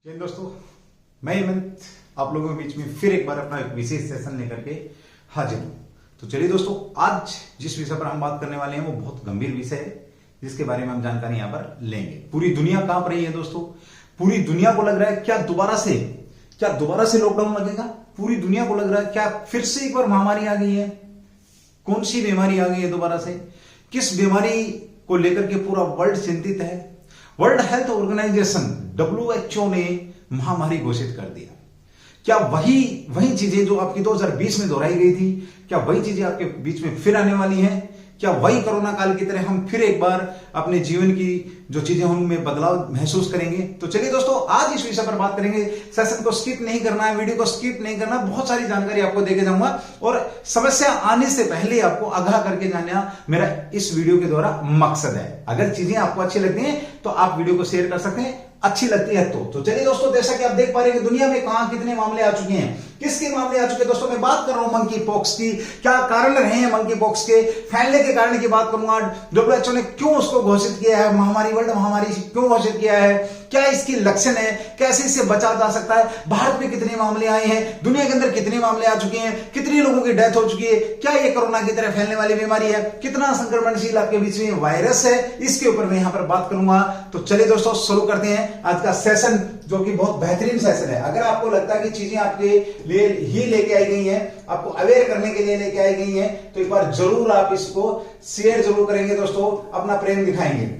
जय दोस्तों, मैं हेमंत आप लोगों के बीच में फिर एक बार अपना एक विशेष सेशन लेकर के हाजिर हूं। तो चलिए दोस्तों, आज जिस विषय पर हम बात करने वाले हैं वो बहुत गंभीर विषय है, जिसके बारे में हम जानकारी यहां पर लेंगे। पूरी दुनिया कांप रही है दोस्तों। पूरी दुनिया को लग रहा है क्या दोबारा से लॉकडाउन लगेगा। पूरी दुनिया को लग रहा है क्या फिर से एक बार महामारी आ गई है। कौन सी बीमारी आ गई है दोबारा से, किस बीमारी को लेकर के पूरा वर्ल्ड चिंतित है। वर्ल्ड हेल्थ ऑर्गेनाइजेशन WHO ने महामारी घोषित कर दिया। क्या वही चीजें जो आपकी 2020 में दोहराई गई थी, क्या वही चीजें आपके बीच में फिर आने वाली हैं? क्या वही कोरोना काल की तरह हम फिर एक बार अपने जीवन की जो चीजें उनमें बदलाव महसूस करेंगे? तो चलिए दोस्तों, आज इस विषय पर बात करेंगे। सेशन को स्किप नहीं करना है, वीडियो को स्किप नहीं करना। बहुत सारी जानकारी आपको देके जाऊंगा और समस्या आने से पहले आपको आगाह करके जाना मेरा इस वीडियो के द्वारा मकसद है। अगर चीजें आपको अच्छी लगती हैं तो आप वीडियो को शेयर कर सकते हैं, अच्छी लगती है तो चलिए दोस्तों, जैसा कि आप देख पा रहे हैं कि दुनिया में कहां कितने मामले आ चुके हैं, किसके मामले आ चुके हैं दोस्तों। मैं बात कर रहा हूं मंकी पॉक्स की। क्या कारण रहे हैं मंकी पॉक्स के फैलने के कारण की बात करूंगा। WHO ने क्यों उसको घोषित किया है, महामारी, वर्ल्ड महामारी क्यों घोषित किया है, क्या इसकी लक्षण है, कैसे इससे बचा जा सकता है, भारत में कितने मामले आए हैं, दुनिया के अंदर कितने मामले आ चुके हैं, कितने लोगों की डेथ हो चुकी है, क्या ये कोरोना की तरह फैलने वाली बीमारी है, कितना संक्रमणशील आपके बीच में वायरस है, इसके ऊपर मैं यहां पर बात करूंगा। तो चलिए दोस्तों, शुरू करते हैं आज का सेशन, जो कि बहुत बेहतरीन सेशन है। अगर आपको लगता है कि चीजें आपके लिए ही लेके आई गई हैं, आपको अवेयर करने के लिए लेके आई गई हैं, तो एक बार जरूर आप इसको शेयर जरूर करेंगे दोस्तों, अपना प्रेम दिखाएंगे,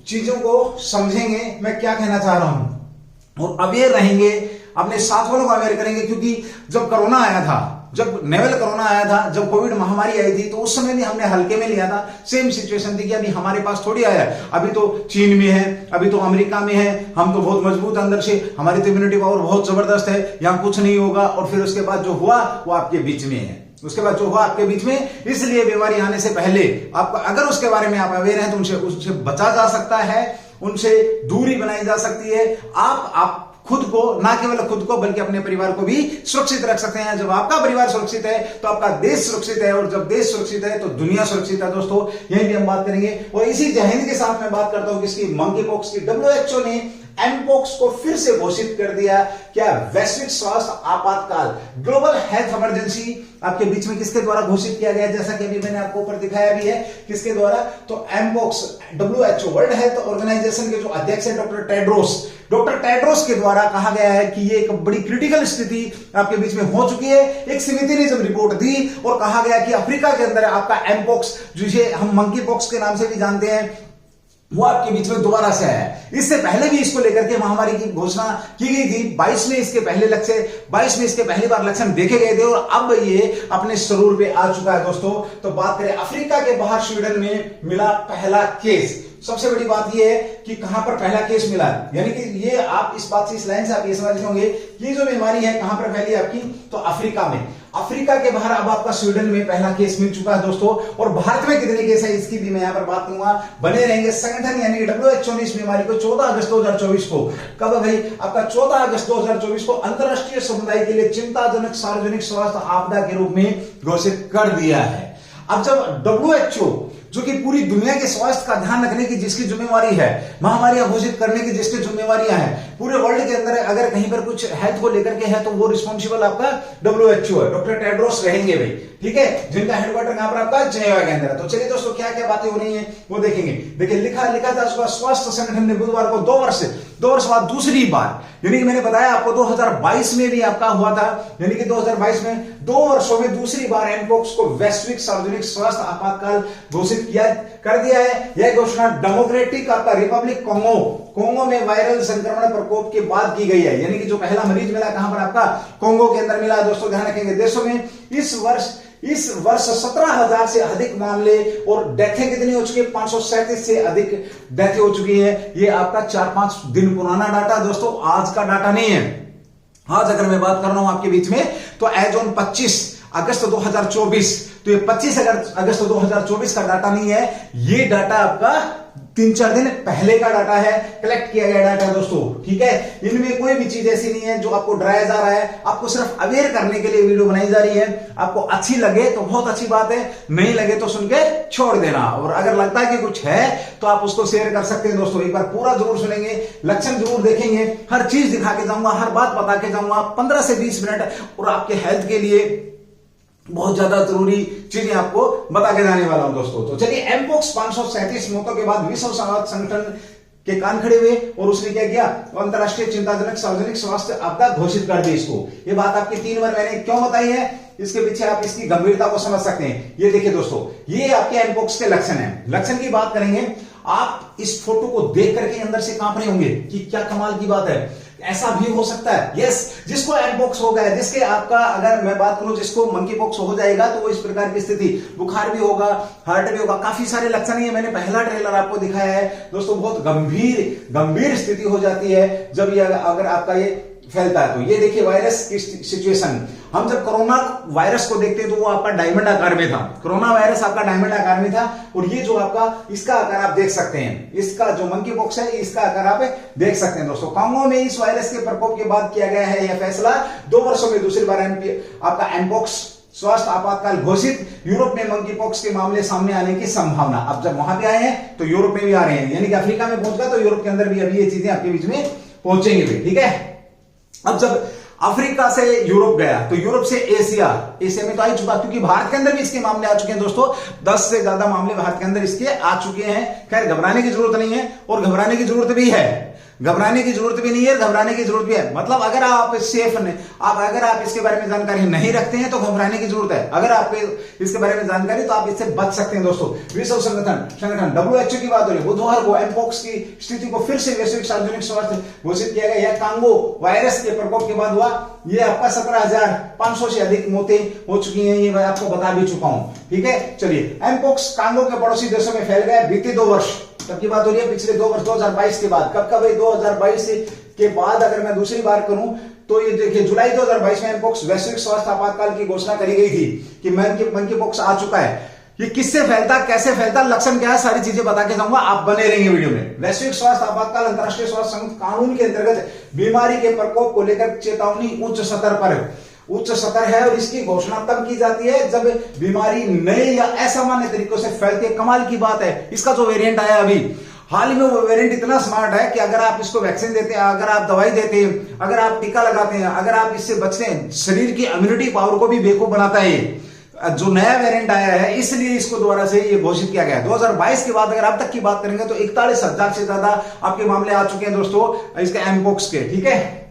चीजों को समझेंगे मैं क्या कहना चाह रहा हूं और अवेयर रहेंगे, अपने साथ वालों को अवेयर करेंगे। क्योंकि जब कोरोना आया था, जब नोवेल कोरोना आया था, जब कोविड महामारी आई थी, तो उस समय भी हमने हल्के में लिया था। सेम सिचुएशन थी कि अभी हमारे पास थोड़ी आया, अभी तो चीन में है, अभी तो अमेरिका में है, हम तो बहुत मजबूत अंदर से, हमारी तो इम्यूनिटी पावर बहुत जबरदस्त है, यहां कुछ नहीं होगा। और फिर उसके बाद जो हुआ वो आपके बीच में है, उसके बाद जो हुआ आपके बीच में। इसलिए बीमारी आने से पहले आपको, अगर उसके बारे में आप अवेयर हैं, तो उनसे बचा जा सकता है, उनसे दूरी बनाई जा सकती है। आप खुद को, ना केवल खुद को बल्कि अपने परिवार को भी सुरक्षित रख सकते हैं। जब आपका परिवार सुरक्षित है तो आपका देश सुरक्षित है, और जब देश सुरक्षित है तो दुनिया सुरक्षित है दोस्तों। यही भी हम बात करेंगे। और इसी जहन के साथ मैं बात करता हूं किसकी, मंकी पॉक्स की। WHO ने एमपॉक्स को फिर से घोषित कर दिया। क्या वैश्विक स्वास्थ्य आपातकाल, ग्लोबल हेल्थ इमरजेंसी आपके बीच में किसके द्वारा घोषित किया गया, जैसा कि अभी मैंने आपको ऊपर दिखाया भी है, किसके द्वारा। तो mpox WHO world health organization के जो अध्यक्ष है डॉक्टर टेड्रोस के द्वारा कहा गया है कि ये एक बड़ी क्रिटिकल स्थिति आपके बीच में हो चुकी है। एक समिति ने जब रिपोर्ट दी और कहा गया कि अफ्रीका के अंदर आपका एमपॉक्स, जिसे हम मंकी पॉक्स के नाम से भी जानते हैं, वो आपके बीच में दोबारा से आया है। इससे पहले भी इसको लेकर के महामारी की घोषणा की गई थी। 22 में इसके पहले इसके पहली बार लक्षण देखे गए थे, और अब ये अपने स्वरूप पे आ चुका है दोस्तों। तो बात करें अफ्रीका के बाहर स्वीडन में मिला पहला केस। सबसे बड़ी बात यह है कि कहां पर पहला केस मिला, यानी कि ये आप इस बात से, इस लाइन से आप ये समझ रहे होंगे कि जो बीमारी है कहां पर फैली आपकी, तो अफ्रीका में। अफ्रीका के बाहर अब आपका स्वीडन में पहला केस मिल चुका है दोस्तों। और भारत में कितने केस है इसकी भी मैं यहां पर बात करूंगा। बने रहेंगे। संगठन यानी कि WHO ने इस बीमारी को 14 अगस्त 2024 को, कब भाई, आपका 14 अगस्त 2024 को अंतरराष्ट्रीय समुदाय के लिए चिंताजनक सार्वजनिक स्वास्थ्य आपदा के रूप में घोषित कर दिया है। अब जब WHO, जो कि पूरी दुनिया के स्वास्थ्य का ध्यान रखने की जिसकी जिम्मेवारी है, महामारियां घोषित करने की जिसकी जिम्मेवारियां हैं, पूरे वर्ल्ड के अंदर अगर कहीं पर कुछ हेल्थ को लेकर के है तो वो रिस्पॉन्सिबल आपका WHO है, डॉक्टर टेड्रोस रहेंगे भाई, ठीक है, जिनका हेडक्वार्टर कहां पर आपका जेनेवा के अंदर है। तो चलिए दोस्तों, क्या क्या बातें हो रही हैं वो देखेंगे। देखिए, लिखा था स्वास्थ्य संगठन ने बुधवार को 2 वर्ष बाद दूसरी बार, यानी कि मैंने बताया आपको 2022 में भी आपका हुआ था, यानी कि 2022 में 2 वर्षों में दूसरी बार एमपॉक्स को वैश्विक सार्वजनिक स्वास्थ्य आपातकाल घोषित कर दिया है। यह घोषणा डेमोक्रेटिक आपका रिपब्लिक कोंगो में वायरल संक्रमण प्रकोप के बाद की गई है। यानी कि जो पहला मरीज मिला कहां पर आपका, कोंगो के अंदर मिला दोस्तों। ध्यान रखेंगे, देशों में इस वर्ष 17,000 से अधिक मामले और डेथें कितनी हो चुकी है, 537 से अधिक डेथें हो चुकी है। ये आपका 4-5 दिन पुराना डाटा दोस्तों, आज का डाटा नहीं है। आज अगर मैं बात कर रहा हूं आपके बीच में, तो एज ऑन 25 अगस्त 2024, तो ये 25 अगस्त 2024 का डाटा नहीं है, ये डाटा आपका 3-4 दिन पहले का डाटा है, कलेक्ट किया गया डाटा है दोस्तों, ठीक है। इनमें कोई भी चीज ऐसी नहीं है जो आपको डराया जा रहा है, आपको सिर्फ अवेयर करने के लिए वीडियो बनाई जा रही है। आपको अच्छी लगे तो बहुत अच्छी बात है, नहीं लगे तो सुन के छोड़ देना, और अगर लगता है कि कुछ है तो आप उसको शेयर कर सकते हैं दोस्तों। एक बार पूरा जरूर सुनेंगे, लक्षण जरूर देखेंगे, हर चीज दिखा के जाऊंगा, हर बात बता के जाऊंगा 15 से 20 मिनट, और आपके हेल्थ के लिए बहुत ज्यादा जरूरी चीजें आपको बता के जाने वाला हूं दोस्तों। तो चलिए, एमपोक्स 537 मौतों के बाद विश्व स्वास्थ्य संगठन के कान खड़े हुए और उसने क्या किया, अंतरराष्ट्रीय चिंताजनक सार्वजनिक स्वास्थ्य आपदा घोषित कर दी इसको। ये बात आपकी 3 बार मैंने क्यों बताई है, इसके पीछे आप इसकी गंभीरता को समझ सकते हैं। ये देखिए दोस्तों, ये आपके एमपोक्स के लक्षण है। लक्षण की बात करेंगे, आप इस फोटो को देख करके अंदर से कांप रहे होंगे कि क्या कमाल की बात है, ऐसा भी हो सकता है। यस, जिसको एमपोक्स हो गया, जिसके आपका, अगर मैं बात करूं जिसको मंकी पॉक्स हो जाएगा तो वो इस प्रकार की स्थिति, बुखार भी होगा, हार्ट भी होगा, काफी सारे लक्षण है। मैंने पहला ट्रेलर आपको दिखाया है दोस्तों, बहुत गंभीर स्थिति हो जाती है जब ये अगर आपका ये फैलता है। तो ये देखिए वायरस की सिचुएशन, हम जब कोरोना वायरस को देखते हैं तो वो आपका डायमंड आकार में था, कोरोना वायरस आपका डायमंड आकार में था, और ये जो आपका इसका आकार आप देख सकते हैं, इसका जो मंकी पॉक्स है इसका आकार आप देख सकते हैं दोस्तों। कांगो में इस वायरस के प्रकोप के बाद किया गया है यह फैसला, 2 वर्षों में दूसरी बार आपका एमपोक्स स्वास्थ्य आपातकाल घोषित। यूरोप में मंकी पॉक्स के मामले सामने आने की संभावना, अब जब वहां पे आए हैं तो यूरोप में भी आ रहे हैं, यानी कि अफ्रीका में पहुंच गया तो यूरोप के अंदर भी अभी ये चीजें आपके बीच में पहुंचेंगे भी, ठीक है। अब जब अफ्रीका से यूरोप गया तो यूरोप से एशिया में तो आ चुका, क्योंकि भारत के अंदर भी इसके मामले आ चुके हैं दोस्तों, 10 से ज्यादा मामले भारत के अंदर इसके आ चुके हैं। खैर, घबराने की जरूरत नहीं है, और घबराने की जरूरत भी है, घबराने की जरूरत भी नहीं है, घबराने की जरूरत भी है। मतलब अगर आप सेफ नहीं, अगर आप इसके बारे में जानकारी नहीं रखते हैं तो घबराने की जरूरत है, अगर आपको इसके बारे में जानकारी तो आप इससे बच सकते हैं दोस्तों। विश्व संगठन WHO की बात हो रही है, बुधवार को एमपोक्स की स्थिति को फिर से वैश्विक सार्वजनिक स्वास्थ्य घोषित किया गया। यह कांगो वायरस के प्रकोप के बाद हुआ, ये आपका 17,500 से अधिक मौतें हो चुकी हैं, ये मैं आपको बता भी चुका हूं, ठीक है। चलिए, एमपोक्स कांगो के पड़ोसी देशों में फैल गया बीते 2 वर्ष, तब की बात हो रही है, पिछले 2 वर्ष 2022 के बाद। कब भाई, 2022 के बाद अगर मैं दूसरी बार करूं तो ये देखिए, जुलाई 2022 में एमपोक्स वैश्विक स्वास्थ्य आपातकाल की घोषणा करी गई थी कि मंकी पॉक्स आ चुका है। ये किससे फैलता, कैसे फैलता, लक्षण क्या है, सारी चीजें बता के जाऊंगा, आप बने रहेंगे वीडियो में। वैश्विक स्वास्थ्य आपातकाल अंतरराष्ट्रीय स्वास्थ्य संगठन कानून के अंतर्गत बीमारी के प्रकोप को लेकर चेतावनी उच्च सतर है, और इसकी घोषणा तब की जाती है जब बीमारी नए या असामान्य तरीकों से फैलती है। कमाल की बात है, इसका जो वेरिएंट आया अभी हाल में, वो वेरिएंट इतना स्मार्ट है कि अगर आप इसको वैक्सीन देते हैं, अगर आप दवाई देते हैं, अगर आप टीका लगाते हैं, अगर आप इससे बचते हैं, शरीर की इम्यूनिटी पावर को भी बेवकूफ बनाता है। जो नया वेरिएंट आया है, इसलिए इसको दोबारा से ये घोषित किया गया है। 2022 के बाद अगर अब तक की बात करेंगे तो 41,000 से ज्यादा आपके मामले आ चुके हैं दोस्तों इसके एमपोक्स के, ठीक है।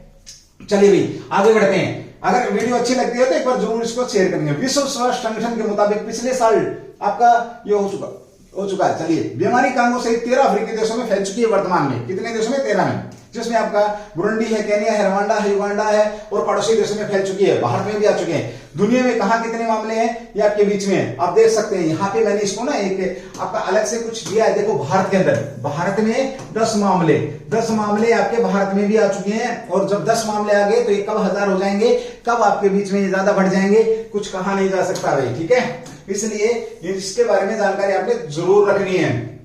चलिए भाई, आगे बढ़ते हैं। अगर वीडियो अच्छी लगती है तो एक बार जरूर इसको शेयर करेंगे। विश्व स्वास्थ्य संगठन के मुताबिक पिछले साल आपका ये हो चुका है। चलिए, बीमारी कांगो सहित 13 अफ्रीकी देशों में फैल चुकी है वर्तमान में। कितने देशों में? 13 में, जिसमें आपका बुरुंडी है, केन्या है, रवांडा है, युगांडा है, और पड़ोसी देशों में फैल चुकी है, भारत में भी आ चुके हैं। दुनिया में कहां कितने मामले हैं ये आपके बीच में है, आप देख सकते हैं। यहाँ पे मैंने इसको ना एक आपका अलग से कुछ दिया है, देखो भारत के अंदर, भारत में 10 मामले आपके भारत में भी आ चुके हैं। और जब 10 मामले आ गए तो ये कब 1000 हो जाएंगे, कब आपके बीच में ये ज्यादा बढ़ जाएंगे, कुछ कहा नहीं जा सकता भाई, ठीक है। इसलिए इसके बारे में जानकारी आपने जरूर रखनी है।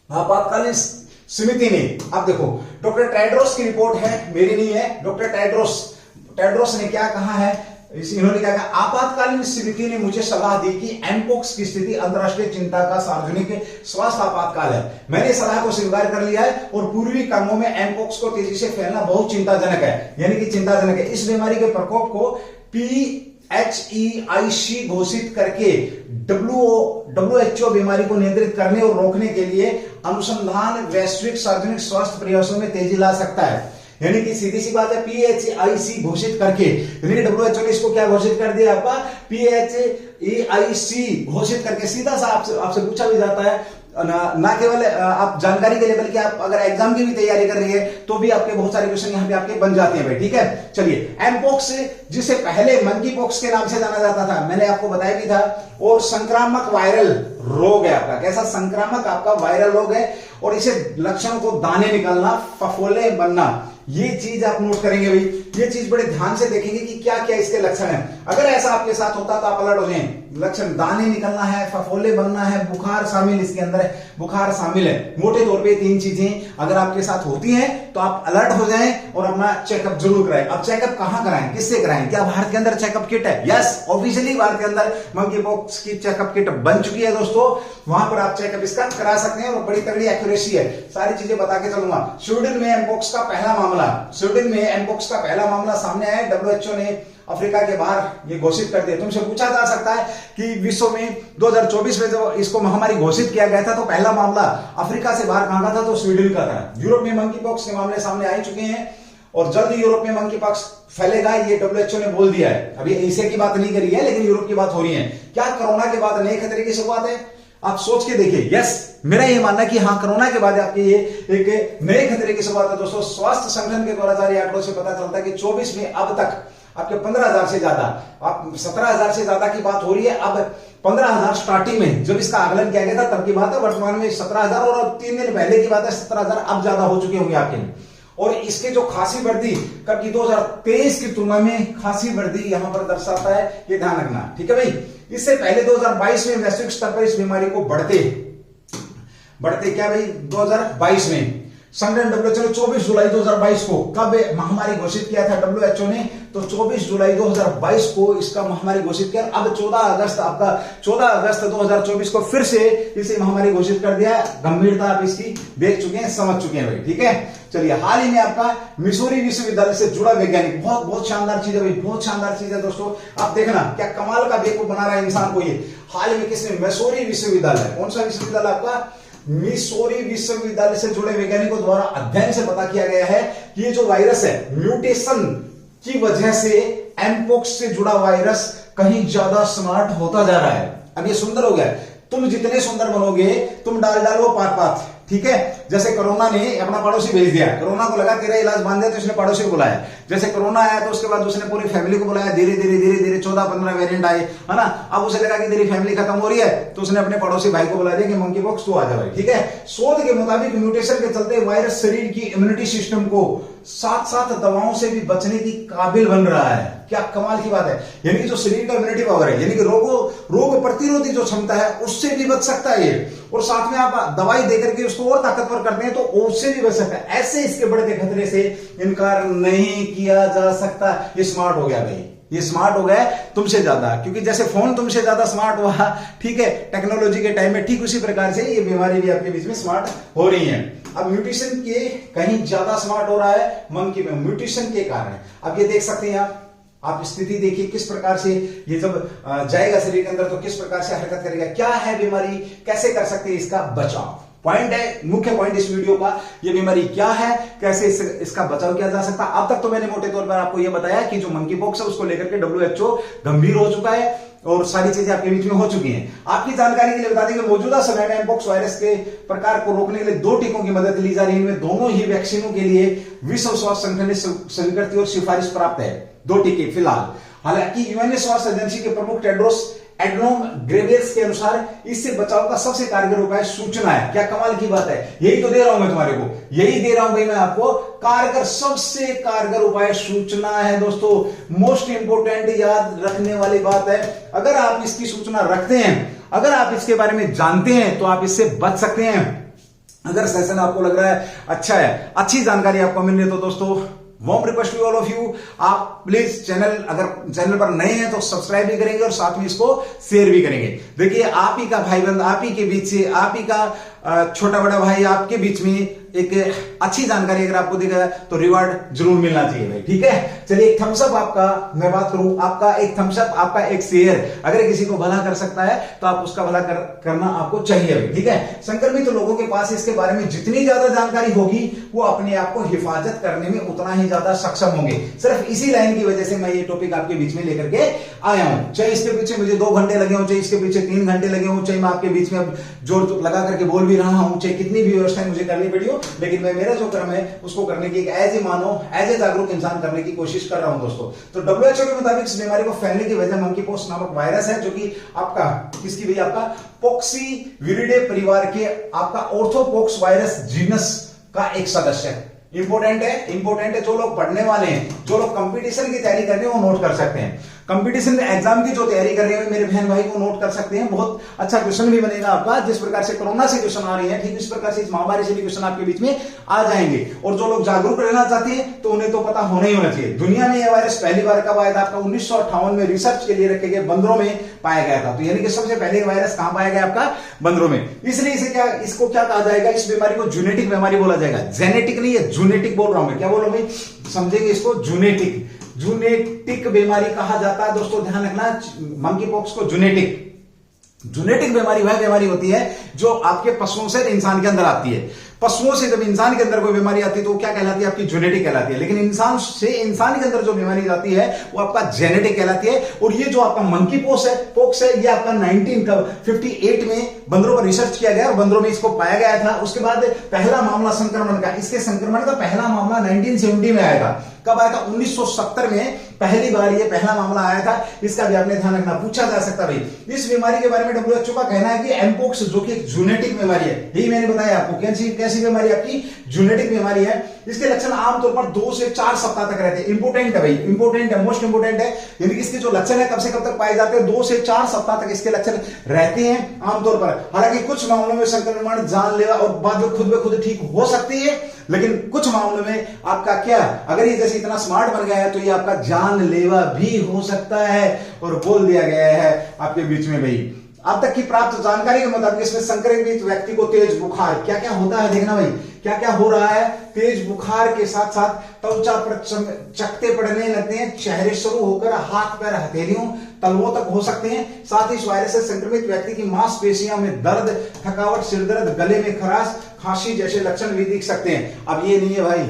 आपातकालीन समिति ने, आप देखो, डॉक्टर टेड्रोस की रिपोर्ट है, मेरी नहीं है, डॉक्टर टेड्रोस ने क्या कहा है, इन्होंने क्या कहा, आपातकालीन समिति ने मुझे सलाह दी कि एमपोक्स की स्थिति अंतरराष्ट्रीय चिंता का सार्वजनिक स्वास्थ्य आपातकाल है। मैंने सलाह को स्वीकार कर लिया है, और पूर्वी कांगो में एमपोक्स को तेजी से फैलना बहुत चिंताजनक है, यानी कि चिंताजनक है। इस बीमारी के प्रकोप को PHEIC घोषित करके WHO बीमारी को नियंत्रित करने और रोकने के लिए अनुसंधान वैश्विक सार्वजनिक स्वास्थ्य प्रयासों में तेजी ला सकता है। यानी कि सीधी सी बात है, PHEIC घोषित करके, WHO ने इसको क्या घोषित कर दिया आपका, PHEIC घोषित करके। सीधा सा आपसे पूछा भी जाता है, ना केवल आप जानकारी के लिए, बल्कि आप अगर एग्जाम की भी तैयारी कर रही है तो भी आपके बहुत सारे क्वेश्चन यहाँ पे आपके बन जाते हैं भाई, ठीक है। चलिए, एमपोक्स जिसे पहले मंकी पॉक्स के नाम से जाना जाता था, मैंने आपको बताया भी था, और संक्रामक वायरल रोग है आपका, कैसा संक्रामक आपका वायरल रोग है। और इसे लक्षणों को दाने निकलना, फफोले बनना, ये चीज आप नोट करेंगे भाई, ये चीज बड़े ध्यान से देखेंगे कि क्या क्या इसके लक्षण हैं। अगर ऐसा आपके साथ होता तो आप अलर्ट हो जाएं। लक्षण दाने निकलना है, फफोले बनना है, बुखार शामिल इसके अंदर है, बुखार शामिल है। मोटे तौर पे 3 चीजें अगर आपके साथ होती हैं तो आप अलर्ट हो जाएं और अपना चेकअप जरूर कराएं। अब चेकअप कहां कराएं, किससे कराएं? क्या भारत के अंदर चेकअप किट है? यस, ऑफिशियली भारत के अंदर मंकी पॉक्स की चेकअप किट बन चुकी है दोस्तों। वहां पर आप चेकअप इसका करा सकते हैं और बड़ी तगड़ी एक्यूरेसी है। सारी चीजें बता के चलूंगा। स्वीडन में एमपॉक्स का पहला मामला, स्वीडन में एमपॉक्स का पहला मामला सामने आया। WHO ने अफ्रीका के बाहर ये घोषित कर दिया। तुमसे पूछा जा सकता है कि विश्व में 2024 में जब इसको महामारी घोषित किया गया था तो पहला मामला अफ्रीका से बाहर कहां का था? तो स्वीडन का था। यूरोप में मंकी पॉक्स के मामले सामने आ चुके हैं और जल्द यूरोप में मंकी पॉक्स फैलेगा, ये WHO ने बोल दिया है। अभी एशिया की बात नहीं करी है लेकिन यूरोप की बात हो रही है। क्या कोरोना के बाद नए खतरे की शुरुआत है? आप सोच के देखिए। यस, मेरा ये मानना है कि हाँ, कोरोना के बाद आपके ये एक नए खतरे की शुरुआत है दोस्तों। स्वास्थ्य संगठन के द्वारा जारी आंकड़ों से पता चलता है कि 24 में अब तक आपके 15,000 से ज्यादा, आप 17,000 से ज्यादा की बात हो रही है। अब 15,000 स्टार्टिंग में जब इसका आकलन किया गया था तब की बात है। वर्तमान में 17,000 और 3 दिन पहले की बात है 17,000 अब ज्यादा हो चुके होंगे आपके। और इसके जो खासी वृद्धि कब की, 2023 की तुलना में खासी वृद्धि यहां पर दर्शाता है, ये ध्यान रखना, ठीक है भाई। इससे पहले 2022 में वैश्विक स्तर पर इस बीमारी को बढ़ते क्या भाई, 2022 में संगठन WHO ने 24 जुलाई 2022 को कब महामारी घोषित किया था WHO ने? तो 24 जुलाई 2022 को इसका महामारी घोषित किया। अब 14 अगस्त 2024 को फिर से इसे महामारी घोषित कर दिया। गंभीरता आप इसकी देख चुके हैं, समझ चुके हैं भाई, ठीक है। चलिए, हाल ही में आपका मिसूरी विश्वविद्यालय से जुड़ा वैज्ञानिक, बहुत शानदार चीज है भाई, बहुत शानदार चीज है दोस्तों। आप देखना क्या कमाल का बेवकूफ बना रहा है इंसान को ये। हाल ही में किसने? मिसूरी विश्वविद्यालय। कौन सा विश्वविद्यालय आपका? मिसूरी विश्वविद्यालय से जुड़े वैज्ञानिकों द्वारा अध्ययन से पता किया गया है कि ये जो वायरस है, म्यूटेशन की वजह से एमपॉक्स से जुड़ा वायरस कहीं ज्यादा स्मार्ट होता जा रहा है। अब ये सुंदर हो गया। तुम जितने सुंदर बनोगे, तुम डालो पात, ठीक है। जैसे कोरोना ने अपना पड़ोसी भेज दिया, कोरोना को लगा तेरा इलाज बांध दिया तो उसने पड़ोसी को बुलाया। जैसे कोरोना आया तो उसके बाद उसने पूरी फैमिली को बुलाया। धीरे धीरे 14-15 वेरिएंट आए, है ना। अब उसे लगा कि तेरी फैमिली खत्म हो रही है तो उसने अपने पड़ोसी भाई को बुला दिया कि मंकी पॉक्स तू आ जा भाई, ठीक है। शोध के मुताबिक म्यूटेशन के चलते वायरस शरीर की इम्यूनिटी सिस्टम को साथ दवाओं से भी बचने की काबिल बन रहा है। क्या कमाल की बात है। यानी कि जो शरीर का इम्यूनिटी पावर है, यानी कि रोग प्रतिरोधी जो क्षमता है उससे भी बच सकता है ये। और साथ में आप दवाई देकर के उसको और ताकतवर करते हैं तो उससे भी बच सकता है। ऐसे इसके बढ़ते खतरे से इनकार नहीं किया जा सकता। ये स्मार्ट हो गया भाई, ये स्मार्ट हो गया तुमसे ज्यादा, क्योंकि जैसे फोन तुमसे ज्यादा स्मार्ट हुआ, ठीक है, टेक्नोलॉजी के टाइम में, ठीक उसी प्रकार से ये बीमारी भी आपके बीच में स्मार्ट हो रही है। अब म्यूटेशन के कहीं ज्यादा स्मार्ट हो रहा है मंकी में, म्यूटेशन के कारण। अब ये देख सकते हैं आप स्थिति देखिए किस प्रकार से ये जब जाएगा शरीर के अंदर तो किस प्रकार से हरकत करेगा। क्या है बीमारी, कैसे कर सकते हैं इसका बचाव, पॉइंट है, मुख्य पॉइंट इस वीडियो का। ये बीमारी क्या है, कैसे इसका बचाव किया जा सकता है। अब तक तो मैंने मोटे तौर पर आपको ये बताया कि जो मंकी पॉक्स है उसको लेकर के WHO गंभीर हो चुका है और सारी चीजें आपके बीच में हो चुकी हैं। आपकी जानकारी के लिए बता दें कि मौजूदा समय में एमपॉक्स वायरस के प्रकार को रोकने के लिए 2 टीकों की मदद ली जा रही है। इनमें दोनों ही वैक्सीनों के लिए विश्व स्वास्थ्य संगठन ने स्वीकृति और सिफारिश प्राप्त है। 2 टीके फिलहाल। हालांकि यूएन स्वास्थ्य एजेंसी के प्रमुख टेड्रोस एडनोम ग्रेवियस के अनुसार इससे बचाव का सबसे कारगर उपाय सूचना है। क्या कमाल की बात है, यही तो दे रहा हूं मैं तुम्हारे को, यही दे रहा हूं भाई मैं आपको। कारगर, सबसे कारगर उपाय सूचना है दोस्तों। मोस्ट इंपोर्टेंट याद रखने वाली बात है। अगर आप इसकी सूचना रखते हैं, अगर आप इसके बारे में जानते हैं तो आप इससे बच सकते हैं। अगर सेशन आपको लग रहा है अच्छा है, अच्छी जानकारी आपको मिल रही है तो दोस्तों warm request to all of you, आप प्लीज अगर चैनल पर नए हैं तो सब्सक्राइब भी करेंगे और साथ में इसको शेयर भी करेंगे। देखिए, आप ही का भाई बंद, आप ही के बीच से, आप ही का छोटा बड़ा भाई आपके बीच में एक अच्छी जानकारी अगर आपको देगा तो रिवार्ड जरूर मिलना चाहिए भाई, ठीक है। चलिए, एक थम्स अप आपका, मैं बात करूं, आपका एक थम्स अप, आपका एक शेयर अगर किसी को भला कर सकता है तो आप उसका भला करना आपको चाहिए भाई, ठीक है। संक्रमित लोगों के पास इसके बारे में जितनी ज्यादा जानकारी होगी वो अपने आप को हिफाजत करने में उतना ही ज्यादा सक्षम होंगे। सिर्फ इसी लाइन की वजह से मैं ये टॉपिक आपके बीच में लेकर के आया हूं, चाहे इसके पीछे मुझे 2 घंटे लगे हो, चाहे इसके पीछे 3 घंटे लगे हो, चाहे मैं आपके बीच में अब जोर लगा करके बोल भी रहा हूं, चाहे कितनी भी व्यवस्थाएं मुझे करनी पड़ी हो, लेकिन मैं मेरा जो कर्म है उसको करने की as a Manav, as a जागरूक इंसान करने की कोशिश कर रहा हूं दोस्तों। तो WHO के मुताबिक इस बीमारी को फैलने की वजह मंकी पॉक्स नामक वायरस है, जो कि आपका किसकी भी आपका पॉक्सीविरिडे परिवार के आपका ऑर्थोपॉक्स वायरस जीनस का एक सदस्य है। इंपोर्टेंट है। जो लोग पढ़ने वाले हैं, जो लोग कंपटीशन की तैयारी कर रहे हैं, वो नोट कर सकते हैं। कंपटीशन एग्जाम की जो तैयारी कर रहे हैं मेरे बहन भाई को नोट कर सकते हैं। बहुत अच्छा क्वेश्चन भी बनेगा आपका। जिस प्रकार से कोरोना से क्वेश्चन आ रहे हैं, ठीक इस प्रकार से इस महामारी से भी क्वेश्चन आपके बीच में आ जाएंगे। और जो लोग जागरूक रहना चाहते हैं तो उन्हें तो पता होना ही होना चाहिए। दुनिया में यह वायरस पहली बार कब आया था? आपका 1958 में रिसर्च के लिए रखे गए बंदरों में पाया गया था। तो यानी कि सबसे पहले वायरस कहां पाया गया? आपका बंदरों में। इसलिए इसको क्या कहा जाएगा? इस बीमारी को जूनेटिक बीमारी बोला जाएगा। जेनेटिक नहीं है, जूनेटिक बोल रहा हूं मैं। क्या बोल रहा हूं? समझेंगे इसको। जूनेटिक बीमारी कहा जाता है दोस्तों, ध्यान रखना। मंकी पॉक्स को जूनेटिक बीमारी वह बीमारी होती है जो आपके पशुओं से इंसान के अंदर आती है। पशुओं से जब इंसान के अंदर कोई बीमारी आती है तो क्या कहलाती है? आपकी जूनेटिक कहलाती है। लेकिन इंसान से इंसान के अंदर जो बीमारी जाती है वो आपका जेनेटिक कहलाती है। और ये जो आपका मंकी पॉक्स है ये आपका 1958 में बंदरों पर रिसर्च किया गया और बंदरों में इसको पाया गया था। उसके बाद पहला मामला संक्रमण का, इसके संक्रमण का पहला मामला 1970 में आया था। कब आया था? 1970 में पहली बार ये पहला मामला आया था। इसका भी आपने ध्यान रखना, पूछा जा सकता भाई। इस बीमारी के बारे में WHO का कहना है कि एमपोक्स जो कि एक जूनेटिक बीमारी है, यही मैंने बताया आपको। कैसी बीमारी? आपकी जूनेटिक बीमारी है। इसके लक्षण आमतौर पर 2 से 4 सप्ताह तक रहते हैं। इंपोर्टेंट है भाई, इंपोर्टेंट है, मोस्ट इंपोर्टेंट है। यानी कि इसके जो लक्षण है कब से कब तक पाए जाते हैं? 2 से 4 सप्ताह तक इसके लक्षण रहते हैं आमतौर पर। हालांकि कुछ मामलों में संक्रमण जानलेवा और बाद में खुद ब खुद ठीक हो सकती है, लेकिन कुछ मामलों में आपका क्या, अगर ये जैसे इतना स्मार्ट बन गया है तो ये आपका जानलेवा भी हो सकता है। और बोल दिया गया है आपके बीच में भाई। अब तक की प्राप्त जानकारी के मुताबिक इसमें संक्रमित व्यक्ति को तेज बुखार, क्या क्या होता है देखना भाई, क्या क्या हो रहा है? तेज बुखार के साथ साथ त्वचा पर चकत्ते पड़ने लगते हैं। चेहरे शुरू होकर हाथ पैर हथेलियों तलवों तक हो सकते हैं। साथ ही इस वायरस से संक्रमित व्यक्ति की मांसपेशियों में दर्द, थकावट, सिरदर्द, गले में खराश, खांसी जैसे लक्षण भी दिख सकते हैं। अब ये नहीं है भाई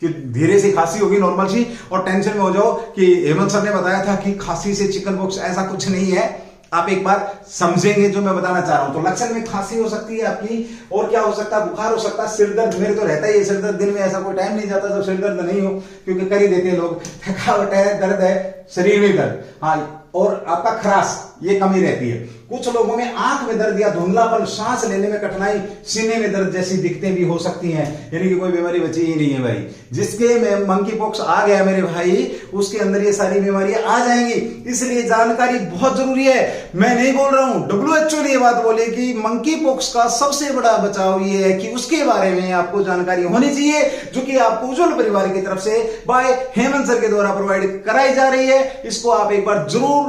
कि धीरे से खांसी होगी नॉर्मल सी और टेंशन में हो जाओ कि हेमंत सर ने बताया था कि खांसी से चिकन पॉक्स, ऐसा कुछ नहीं है। आप एक बार समझेंगे जो मैं बताना चाह रहा हूं। तो लक्षण में खांसी हो सकती है आपकी, और क्या हो सकता है? बुखार हो सकता है, सिर दर्द, मेरे तो रहता ही है सिर दर्द। दिन में ऐसा कोई टाइम नहीं जाता जब सिर दर्द नहीं हो, क्योंकि कर ही देते हैं लोग। थकावट है, दर्द है, शरीर में दर्द, हाँ, और आपका खराश, ये कमी रहती है। कुछ लोगों में आंख में दर्द या धुंधलापन, सांस लेने में कठिनाई, सीने में दर्द जैसी दिक्कतें भी हो सकती हैं। यानी कि कोई बीमारी बची ही नहीं है भाई। जिसके में मंकी पॉक्स आ गया मेरे भाई, उसके अंदर ये सारी बीमारियां आ जाएंगी। इसलिए जानकारी बहुत जरूरी है। मैं नहीं बोल रहा हूं, WHO ने ये बात बोली कि मंकी पॉक्स का सबसे बड़ा बचाव ये है कि उसके बारे में आपको जानकारी होनी चाहिए, जो कि आपको उज्जवल परिवार की तरफ से बाय हेमंत सर के द्वारा प्रोवाइड कराई जा रही है। इसको आप एक बार जरूर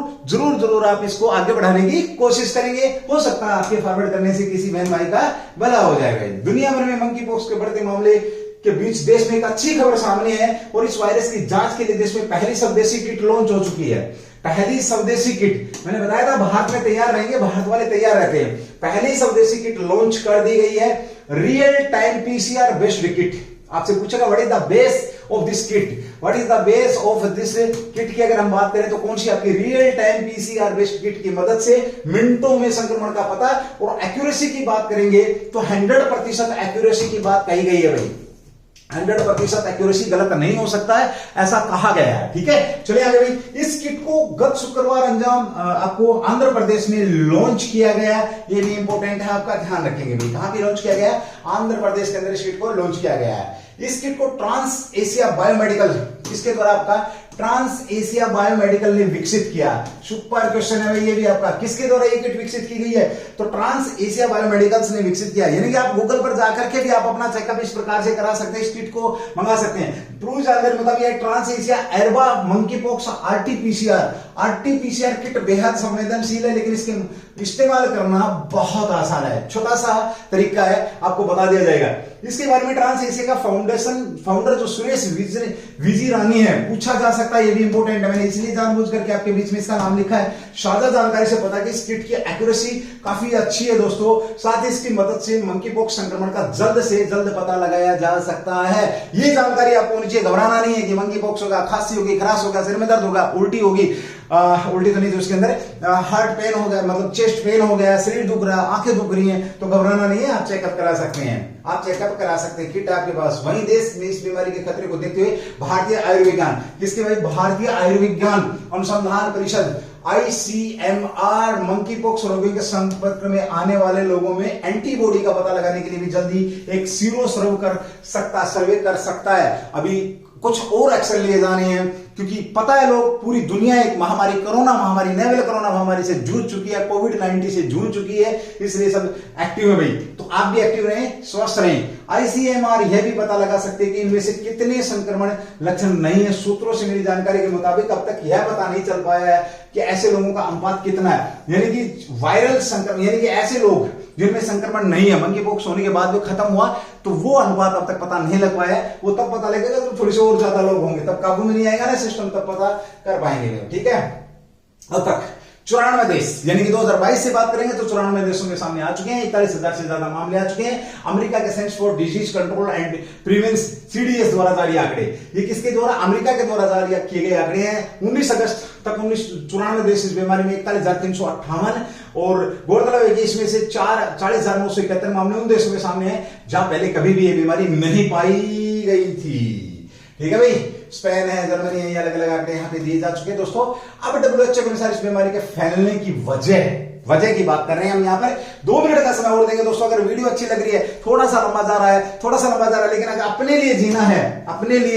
आप इसको आगे बढ़ाने की कोशिश करेंगे। हो सकता है आपके फॉरवर्ड करने से किसी बहन भाई का भला हो जाएगा। दुनिया भर में मंकी पॉक्स के बढ़ते मामले के बीच देश में एक अच्छी खबर सामने है और इस वायरस की जांच के लिए देश में पहली स्वदेशी किट लॉन्च हो चुकी है। पहली स्वदेशी किट, मैंने बताया था भारत में तैयार रहेंगे, भारत वाले तैयार रहते हैं। पहली स्वदेशी किट लॉन्च कर दी गई है, real time PCR based kit. आपसे पूछेगा what is the base of this kit, what is the base of this kit की अगर हम बात करें तो कौन सी? आपकी real time PCR based kit की मदद से मिनटों में संक्रमण का पता। और एक्यूरेसी की बात करेंगे तो 100% एक्यूरेसी की बात कही गई है भाई। 100% एक्यूरेसी गलत नहीं हो सकता है, ऐसा कहा गया है। ठीक है, चलिए आगे भाई। इस किट को गत शुक्रवार आपको आंध्र प्रदेश में लॉन्च किया गया। ये भी इंपॉर्टेंट है, आपका ध्यान रखेंगे भाई। कहां पे लॉन्च किया गया? आंध्र प्रदेश के अंदर इस किट को लॉन्च किया गया है। इस किट को ट्रांस एशिया बायोमेडिकल, इसके द्वारा आपका ट्रांस एशिया बायोमेडिकल ने विकसित किया। सुपर क्वेश्चन है भाई ये भी आपका, किसके द्वारा ये किट विकसित की गई है? तो ट्रांस एशिया बायोमेडिकल्स ने विकसित किया। यानी कि आप गूगल पर जाकर के भी आप अपना चेकअप इस प्रकार से करा सकते हैं, इस किट को मंगा सकते हैं। ट्रू जानकारी मतलब ये Transasia Erba monkeypox RT-PCR kit बेहद संवेदनशील है, लेकिन इसके इस्तेमाल करना बहुत आसान है। छोटा सा तरीका है, आपको बता दिया जाएगा। इसके बारे में ट्रांस एशिया का फाउंडर जो सुरेश विजी रानी है, पूछा जा सकता है, ये भी इंपॉर्टेंट है। मैंने इसलिए जानबूझ करके आपके बीच में इसका नाम लिखा है। साझा जानकारी से पता कि इस किट की एक्यूरेसी काफी अच्छी है दोस्तों। साथ ही इसकी मदद से मंकी पॉक्स संक्रमण का जल्द से जल्द पता लगाया जा सकता है। ये जानकारी आपको होनी चाहिए। घबराना नहीं है कि मंकी पॉक्स होगा, खांसी होगी, खराश होगा, सिर में दर्द होगा, उल्टी होगी, उल्टी तो नहीं थी उसके अंदर, हार्ट पेन हो गया, मतलब चेस्ट पेन हो गया, शरीर दुख रहा है, आंखें दुख रही हैं, तो घबराना नहीं है, आप चेकअप करा सकते हैं। आप चेकअप करा सकते हैं, किट आपके पास। वहीं देश में इस बीमारी के खतरे को देखते हुए भारतीय आयुर्विज्ञान, किसके भाई, भारतीय आयुर्विज्ञान अनुसंधान परिषद ICMR मंकी पॉक्स रोगियों के संपर्क में आने वाले लोगों में एंटीबॉडी का पता लगाने के लिए भी जल्दी एक सीरो सर्वे कर सकता है। अभी कुछ और एक्शन लिए जाने हैं, क्योंकि पता है लोग, पूरी दुनिया एक महामारी, कोरोना महामारी, नोवेल कोरोना महामारी से जूझ चुकी है, कोविड-19 से जूझ चुकी है, इसलिए सब एक्टिव है भाई। तो आप भी एक्टिव रहें, स्वस्थ रहें। ICMR यह भी पता लगा सकते हैं कि इनमें से कितने संक्रमण लक्षण नहीं है। सूत्रों से मिली जानकारी के मुताबिक अब तक यह पता नहीं चल पाया है कि ऐसे लोगों का अनुपात कितना है, यानी कि वायरल संक्रमण, यानी कि ऐसे लोग जिनमें संक्रमण नहीं है, मंकी पॉक्स होने के बाद भी खत्म हुआ, तो वो अनुपात अब तक पता नहीं लग पाया है। वो तब पता लगेगा जब थोड़ी से और ज्यादा लोग होंगे, तब काबू में नहीं आएगा ना सिस्टम, तब पता कर पाएंगे। ठीक है, अब तक 94 देश, यानी कि 2022 से बात करेंगे तो 94 देशों के सामने आ चुके हैं, 41,000 से ज्यादा मामले आ चुके हैं। अमेरिका के Center for Disease Control and prevention CDS द्वारा जारी आंकड़े, ये किसके द्वारा, अमेरिका के द्वारा जारी किए गए आंकड़े हैं। 19 अगस्त तक 94 देश इस बीमारी में 41,358, और गौरतलब है कि इसमें से 40,971 मामले उन देशों के सामने हैं जहां पहले कभी भी ये बीमारी नहीं पाई गई थी। ठीक है भाई, स्पेन है, जर्मनी है, ये अलग अलग आंकड़े यहाँ पे दिए जा चुके हैं दोस्तों। अब WHO के अनुसार इस बीमारी के फैलने की वजह की बात कर रहे हैं हम यहाँ पर। 2 मिनट का समय और देंगे दोस्तों। अगर वीडियो अच्छी लग रही है, थोड़ा सा लंबा जा रहा है, लेकिन अगर अपने लिए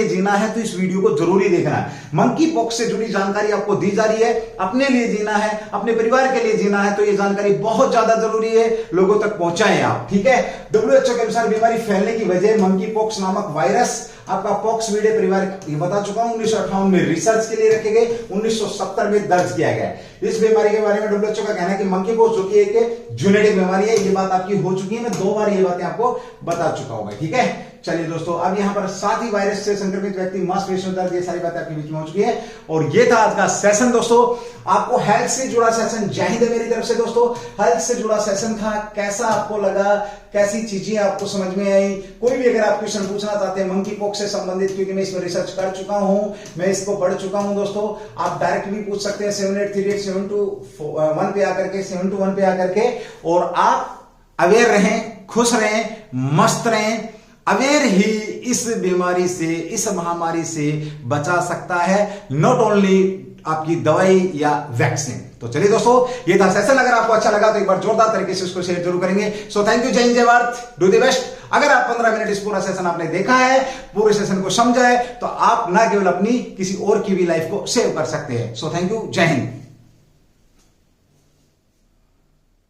जीना है तो इस वीडियो को जरूरी देखना है। मंकी पॉक्स से जुड़ी जानकारी आपको दी जा रही है, अपने लिए जीना है, अपने परिवार के लिए जीना है, तो ये जानकारी बहुत ज्यादा जरूरी है, लोगों तक पहुंचाएं आप। ठीक है, WHO के अनुसार बीमारी फैलने की वजह मंकी पॉक्स नामक वायरस, आपका पॉक्स वीडे परिवार, ये बता चुका हूं, 1958 में रिसर्च के लिए रखे गए, 1970 में दर्ज किया गया। इस बीमारी के बारे में WHO का कहना है कि मंकी पॉक्स जो कि एक जेनेटिक बीमारी है, ये बात आपकी हो चुकी है, मैं 2 बार ये बातें आपको बता चुका हूं। ठीक है, चलिए दोस्तों, अब यहां पर 7 ही वायरस से संक्रमित व्यक्ति, मांसपेशियों दर्द, ये सारी बातें आपके बीच में हो चुकी है। और ये था आज का सेशन दोस्तों, आपको हेल्थ से जुड़ा सेशन। जय हिंद मेरी तरफ से दोस्तों, हेल्थ से जुड़ा सेशन था। कैसा आपको लगा, कैसी चीजें आपको समझ में आई? कोई भी अगर आप क्वेश्चन पूछना चाहते हैं मंकी पॉक्स से संबंधित, क्योंकि मैं इसमें रिसर्च कर चुका हूं, मैं इसको पढ़ चुका हूं दोस्तों, आप डायरेक्ट भी पूछ सकते हैं 783872 पे आकर के, 721 पे आकर के। और आप अवेयर रहें, खुश रहें, मस्त रहें। अवेयर ही इस बीमारी से, इस महामारी से बचा सकता है, नॉट ओनली आपकी दवाई या वैक्सीन। तो चलिए दोस्तों, ये था सेशन। अगर आपको अच्छा लगा तो एक बार जोरदार तरीके से उसको शेयर जरूर करेंगे। सो थैंक यू, जय हिंद, जय भारत, डू द बेस्ट। अगर आप 15 मिनट इस पूरा सेशन आपने देखा है, पूरे सेशन को समझा है, तो आप ना केवल अपनी, किसी और की भी लाइफ को सेव कर सकते हैं। सो थैंक यू, जय हिंद।